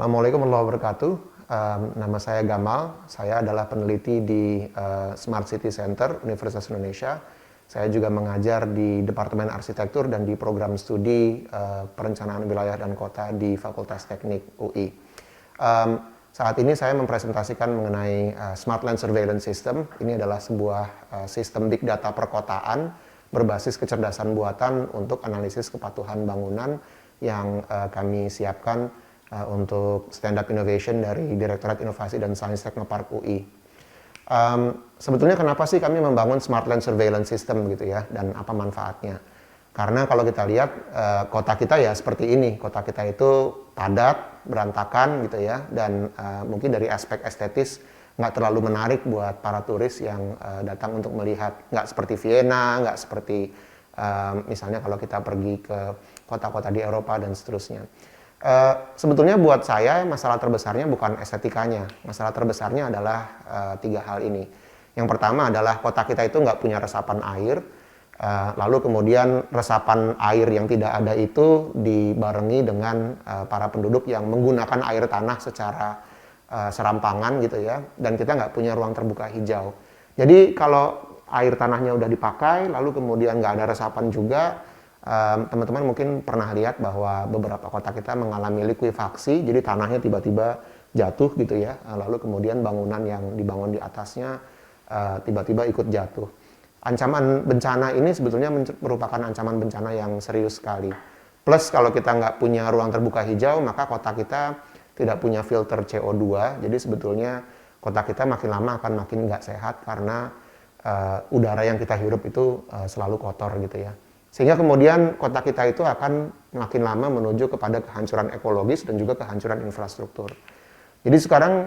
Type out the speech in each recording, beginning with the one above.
Assalamualaikum warahmatullahi wabarakatuh. Nama saya Gamal, saya adalah peneliti di Smart City Center Universitas Indonesia. Saya juga mengajar di Departemen Arsitektur dan di program studi Perencanaan Wilayah dan Kota di Fakultas Teknik UI. Saat ini saya mempresentasikan mengenai Smart Land Surveillance System. Ini adalah sebuah sistem big data perkotaan berbasis kecerdasan buatan untuk analisis kepatuhan bangunan yang kami siapkan untuk Stand Up Innovation dari Direktorat Inovasi dan Sains Teknopark UI. Sebetulnya kenapa sih kami membangun Smart Land Surveillance System gitu ya, dan apa manfaatnya? Karena kalau kita lihat kota kita ya seperti ini, kota kita itu padat, berantakan gitu ya, dan mungkin dari aspek estetis nggak terlalu menarik buat para turis yang datang untuk melihat. Nggak seperti Vienna, nggak seperti misalnya kalau kita pergi ke kota-kota di Eropa dan seterusnya. Sebetulnya buat saya masalah terbesarnya bukan estetikanya, masalah terbesarnya adalah tiga hal ini. Yang pertama adalah kota kita itu nggak punya resapan air, lalu kemudian resapan air yang tidak ada itu dibarengi dengan para penduduk yang menggunakan air tanah secara serampangan gitu ya, dan kita nggak punya ruang terbuka hijau. Jadi kalau air tanahnya udah dipakai, lalu kemudian nggak ada resapan juga, teman-teman mungkin pernah lihat bahwa beberapa kota kita mengalami likuifaksi, jadi tanahnya tiba-tiba jatuh gitu ya, lalu kemudian bangunan yang dibangun di atasnya tiba-tiba ikut jatuh. Ancaman bencana ini sebetulnya merupakan ancaman bencana yang serius sekali. Plus kalau kita nggak punya ruang terbuka hijau, maka kota kita tidak punya filter CO2, jadi sebetulnya kota kita makin lama akan makin nggak sehat karena udara yang kita hirup itu selalu kotor gitu ya. Sehingga kemudian kota kita itu akan makin lama menuju kepada kehancuran ekologis dan juga kehancuran infrastruktur. Jadi sekarang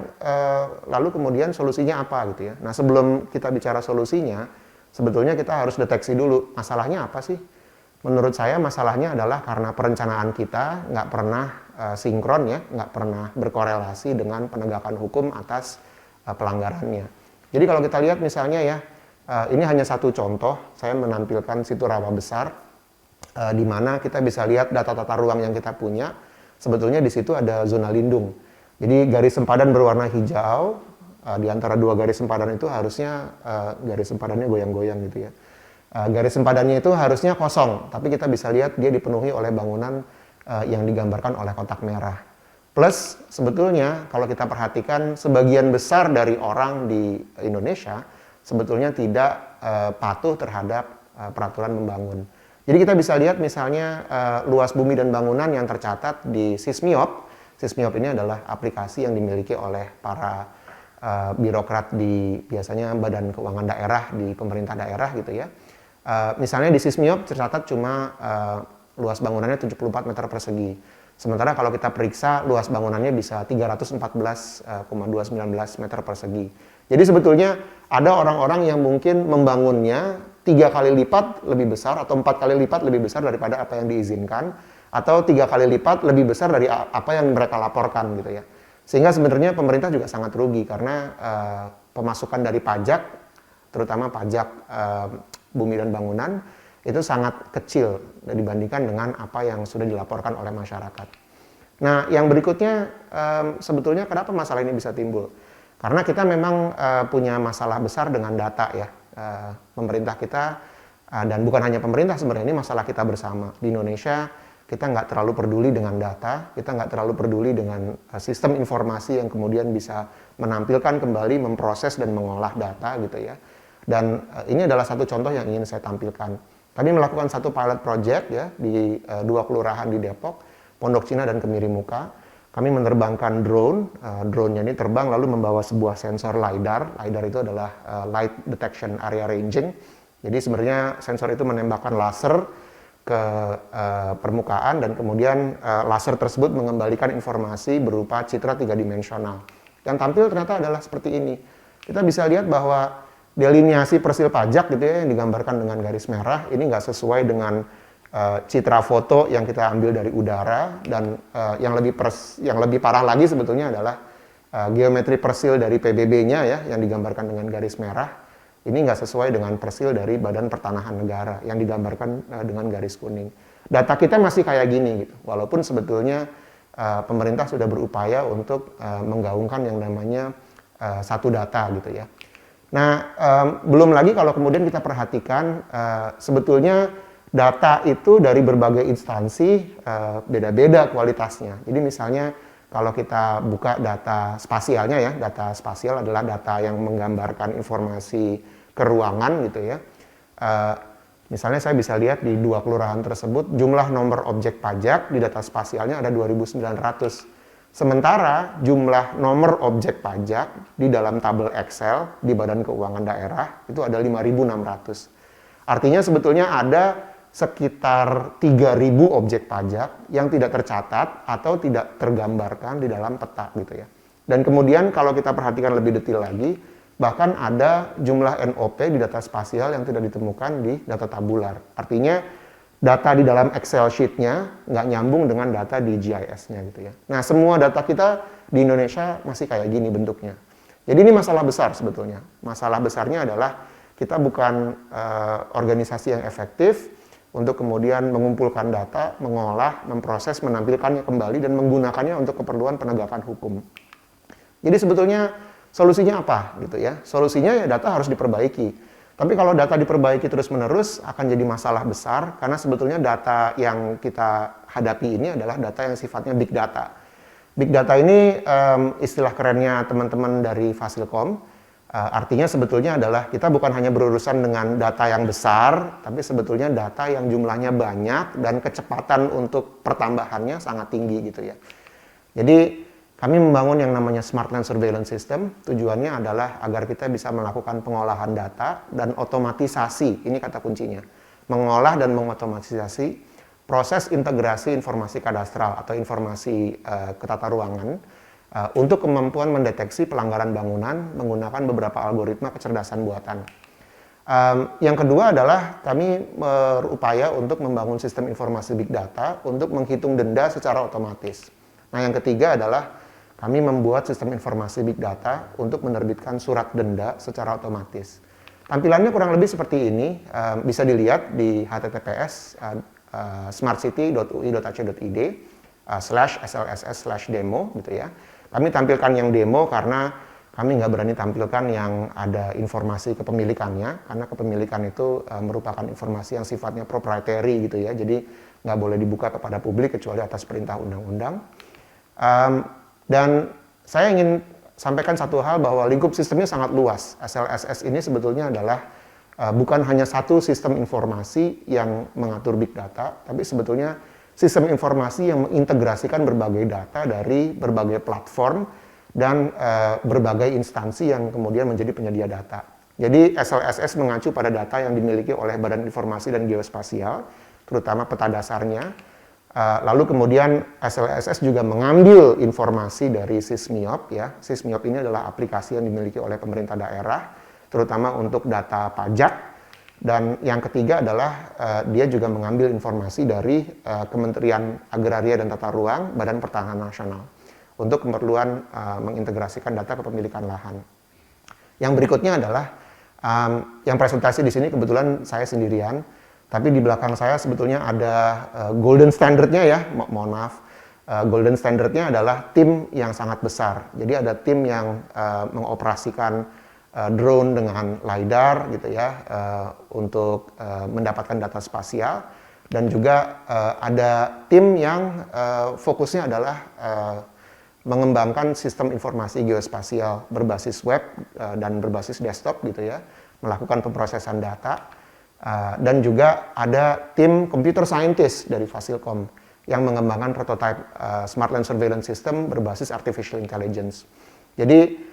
lalu kemudian solusinya apa gitu ya. Nah sebelum kita bicara solusinya, sebetulnya kita harus deteksi dulu masalahnya apa sih. Menurut saya masalahnya adalah karena perencanaan kita nggak pernah sinkron ya, nggak pernah berkorelasi dengan penegakan hukum atas pelanggarannya. Jadi kalau kita lihat misalnya ya, ini hanya satu contoh, saya menampilkan situ rawa besar, di mana kita bisa lihat data tata ruang yang kita punya. Sebetulnya di situ ada zona lindung. Jadi garis sempadan berwarna hijau, di antara dua garis sempadan itu harusnya garis sempadannya goyang-goyang gitu ya. Garis sempadannya itu harusnya kosong, tapi kita bisa lihat dia dipenuhi oleh bangunan yang digambarkan oleh kotak merah. Plus sebetulnya kalau kita perhatikan sebagian besar dari orang di Indonesia sebetulnya tidak patuh terhadap peraturan membangun. Jadi kita bisa lihat misalnya luas bumi dan bangunan yang tercatat di Sismiop. Sismiop ini adalah aplikasi yang dimiliki oleh para birokrat di biasanya Badan Keuangan Daerah di pemerintah daerah gitu ya. Misalnya di Sismiop tercatat cuma luas bangunannya 74 meter persegi. Sementara kalau kita periksa luas bangunannya bisa 314,219 meter persegi. Jadi sebetulnya ada orang-orang yang mungkin membangunnya 3 kali lipat lebih besar atau 4 kali lipat lebih besar daripada apa yang diizinkan, atau 3 kali lipat lebih besar dari apa yang mereka laporkan gitu ya. Sehingga sebenarnya pemerintah juga sangat rugi karena pemasukan dari pajak, terutama pajak bumi dan bangunan, itu sangat kecil dibandingkan dengan apa yang sudah dilaporkan oleh masyarakat. Nah, yang berikutnya sebetulnya kenapa masalah ini bisa timbul? Karena kita memang punya masalah besar dengan data ya. Pemerintah kita, dan bukan hanya pemerintah sebenarnya, ini masalah kita bersama. Di Indonesia kita nggak terlalu peduli dengan data, kita nggak terlalu peduli dengan sistem informasi yang kemudian bisa menampilkan kembali, memproses dan mengolah data gitu ya. Dan ini adalah satu contoh yang ingin saya tampilkan. Kami melakukan satu pilot project ya di 2 kelurahan di Depok, Pondok Cina dan Kemiri Muka. Kami menerbangkan drone, drone-nya ini terbang lalu membawa sebuah sensor LiDAR. LiDAR itu adalah Light Detection Area Ranging. Jadi sebenarnya sensor itu menembakkan laser ke permukaan dan kemudian laser tersebut mengembalikan informasi berupa citra 3-dimensional. Yang tampil ternyata adalah seperti ini. Kita bisa lihat bahwa deliniasi persil pajak gitu ya, yang digambarkan dengan garis merah, ini nggak sesuai dengan citra foto yang kita ambil dari udara, dan yang lebih parah lagi sebetulnya adalah geometri persil dari PBB-nya ya, yang digambarkan dengan garis merah. Ini nggak sesuai dengan persil dari Badan Pertanahan Negara yang digambarkan dengan garis kuning. Data kita masih kayak gini gitu, walaupun sebetulnya pemerintah sudah berupaya untuk menggaungkan yang namanya satu data gitu ya. Nah, belum lagi kalau kemudian kita perhatikan sebetulnya data itu dari berbagai instansi beda-beda kualitasnya. Jadi misalnya kalau kita buka data spasialnya ya, data spasial adalah data yang menggambarkan informasi keruangan gitu ya. Misalnya saya bisa lihat di 2 kelurahan tersebut jumlah nomor objek pajak di data spasialnya ada 2.900. Sementara jumlah nomor objek pajak di dalam tabel Excel di Badan Keuangan Daerah itu ada 5.600. Artinya sebetulnya ada sekitar 3.000 objek pajak yang tidak tercatat atau tidak tergambarkan di dalam peta gitu ya. Dan kemudian kalau kita perhatikan lebih detail lagi, bahkan ada jumlah NOP di data spasial yang tidak ditemukan di data tabular. Artinya data di dalam Excel sheet-nya nggak nyambung dengan data di GIS-nya gitu ya. Nah, semua data kita di Indonesia masih kayak gini bentuknya. Jadi ini masalah besar sebetulnya. Masalah besarnya adalah kita bukan organisasi yang efektif untuk kemudian mengumpulkan data, mengolah, memproses, menampilkannya kembali, dan menggunakannya untuk keperluan penegakan hukum. Jadi sebetulnya solusinya apa gitu ya? Solusinya ya data harus diperbaiki. Tapi kalau data diperbaiki terus-menerus akan jadi masalah besar karena sebetulnya data yang kita hadapi ini adalah data yang sifatnya big data. Big data ini istilah kerennya teman-teman dari Fasilkom, artinya sebetulnya adalah kita bukan hanya berurusan dengan data yang besar, tapi sebetulnya data yang jumlahnya banyak dan kecepatan untuk pertambahannya sangat tinggi gitu ya. Jadi kami membangun yang namanya Smart Land Surveillance System, tujuannya adalah agar kita bisa melakukan pengolahan data dan otomatisasi, ini kata kuncinya, mengolah dan mengotomatisasi proses integrasi informasi kadastral atau informasi ketata ruangan untuk kemampuan mendeteksi pelanggaran bangunan menggunakan beberapa algoritma kecerdasan buatan. Yang kedua adalah kami berupaya untuk membangun sistem informasi big data untuk menghitung denda secara otomatis. Nah, yang ketiga adalah kami membuat sistem informasi big data untuk menerbitkan surat denda secara otomatis. Tampilannya kurang lebih seperti ini, bisa dilihat di https smartcity.ui.ac.id/slss/demo gitu ya. Kami tampilkan yang demo karena kami nggak berani tampilkan yang ada informasi kepemilikannya, karena kepemilikan itu merupakan informasi yang sifatnya proprietary gitu ya, jadi nggak boleh dibuka kepada publik kecuali atas perintah undang-undang. Dan saya ingin sampaikan satu hal bahwa lingkup sistemnya sangat luas. SLSS ini sebetulnya adalah bukan hanya satu sistem informasi yang mengatur big data, tapi sebetulnya sistem informasi yang mengintegrasikan berbagai data dari berbagai platform dan berbagai instansi yang kemudian menjadi penyedia data. Jadi SLSS mengacu pada data yang dimiliki oleh Badan Informasi dan Geospasial, terutama peta dasarnya. Lalu kemudian SLSS juga mengambil informasi dari Sysmiop ya. Sysmiop ini adalah aplikasi yang dimiliki oleh pemerintah daerah, terutama untuk data pajak. Dan yang ketiga adalah dia juga mengambil informasi dari Kementerian Agraria dan Tata Ruang, Badan Pertanahan Nasional, untuk keperluan mengintegrasikan data kepemilikan lahan. Yang berikutnya adalah yang presentasi di sini kebetulan saya sendirian. Tapi di belakang saya sebetulnya ada golden standardnya ya, mohon maaf. Golden standardnya adalah tim yang sangat besar. Jadi ada tim yang mengoperasikan drone dengan LiDAR gitu ya, untuk mendapatkan data spasial. Dan juga ada tim yang fokusnya adalah mengembangkan sistem informasi geospasial berbasis web dan berbasis desktop gitu ya, melakukan pemrosesan data. Dan juga ada tim computer scientist dari Fasilkom yang mengembangkan prototipe Smart Land Surveillance System berbasis Artificial Intelligence. Jadi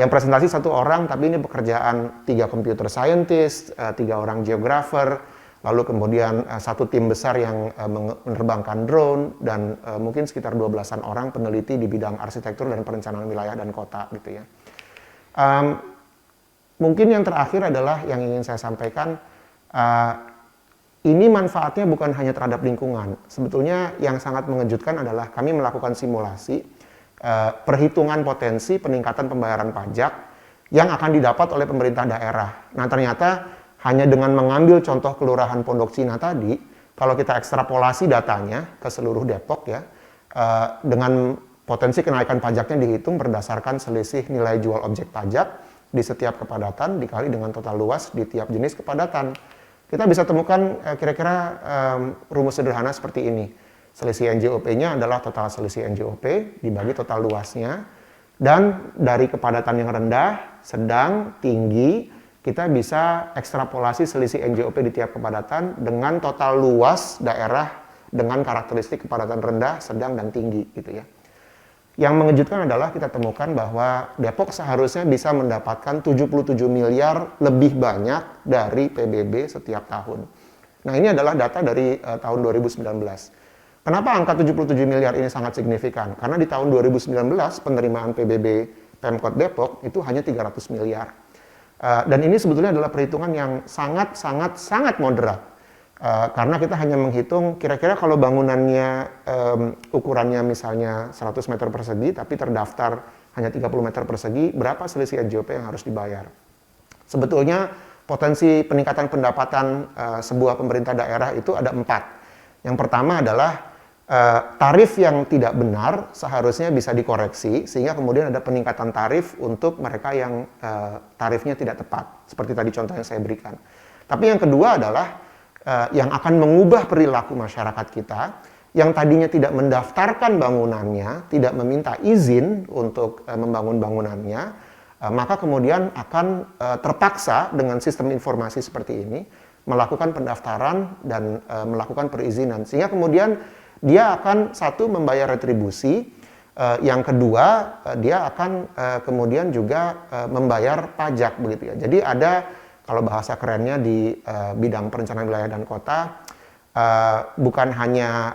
yang presentasi satu orang, tapi ini pekerjaan 3 computer scientist, 3 orang geographer, lalu kemudian satu tim besar yang menerbangkan drone, dan mungkin sekitar 12-an orang peneliti di bidang arsitektur dan perencanaan wilayah dan kota gitu ya. Mungkin yang terakhir adalah yang ingin saya sampaikan, ini manfaatnya bukan hanya terhadap lingkungan. Sebetulnya yang sangat mengejutkan adalah kami melakukan simulasi perhitungan potensi peningkatan pembayaran pajak yang akan didapat oleh pemerintah daerah. Nah, ternyata hanya dengan mengambil contoh Kelurahan Pondok Cina tadi, kalau kita ekstrapolasi datanya ke seluruh Depok ya, dengan potensi kenaikan pajaknya dihitung berdasarkan selisih nilai jual objek pajak di setiap kepadatan dikali dengan total luas di tiap jenis kepadatan. Kita bisa temukan kira-kira rumus sederhana seperti ini. Selisih NJOP-nya adalah total selisih NJOP dibagi total luasnya. Dan dari kepadatan yang rendah, sedang, tinggi, kita bisa ekstrapolasi selisih NJOP di tiap kepadatan dengan total luas daerah dengan karakteristik kepadatan rendah, sedang, dan tinggi gitu ya. Yang mengejutkan adalah kita temukan bahwa Depok seharusnya bisa mendapatkan 77 miliar lebih banyak dari PBB setiap tahun. Nah, ini adalah data dari tahun 2019. Kenapa angka 77 miliar ini sangat signifikan? Karena di tahun 2019 penerimaan PBB Pemkot Depok itu hanya 300 miliar. Dan ini sebetulnya adalah perhitungan yang sangat moderat. Karena kita hanya menghitung kira-kira kalau bangunannya ukurannya misalnya 100 meter persegi tapi terdaftar hanya 30 meter persegi, berapa selisih NJOP yang harus dibayar. Sebetulnya potensi peningkatan pendapatan sebuah pemerintah daerah itu ada 4. Yang pertama adalah tarif yang tidak benar seharusnya bisa dikoreksi sehingga kemudian ada peningkatan tarif untuk mereka yang tarifnya tidak tepat, seperti tadi contoh yang saya berikan. Tapi yang kedua adalah yang akan mengubah perilaku masyarakat kita yang tadinya tidak mendaftarkan bangunannya, tidak meminta izin untuk membangun bangunannya, maka kemudian akan terpaksa dengan sistem informasi seperti ini melakukan pendaftaran dan melakukan perizinan. Sehingga kemudian dia akan satu membayar retribusi, yang kedua dia akan kemudian juga membayar pajak begitu ya. Jadi ada kalau bahasa kerennya di bidang perencanaan wilayah dan kota, bukan hanya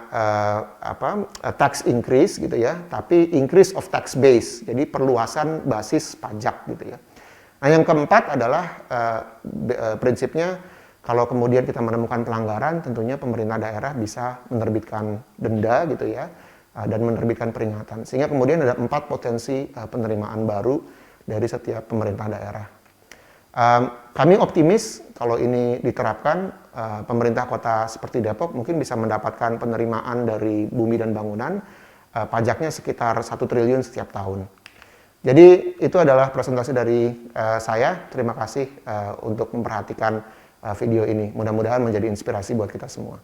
tax increase gitu ya, tapi increase of tax base, jadi perluasan basis pajak gitu ya. Nah yang keempat adalah prinsipnya kalau kemudian kita menemukan pelanggaran, tentunya pemerintah daerah bisa menerbitkan denda gitu ya, dan menerbitkan peringatan. Sehingga kemudian ada 4 potensi penerimaan baru dari setiap pemerintah daerah. Kami optimis kalau ini diterapkan, pemerintah kota seperti Depok mungkin bisa mendapatkan penerimaan dari bumi dan bangunan, pajaknya sekitar 1 triliun setiap tahun. Jadi itu adalah presentasi dari saya. Terima kasih untuk memperhatikan video ini. Mudah-mudahan menjadi inspirasi buat kita semua.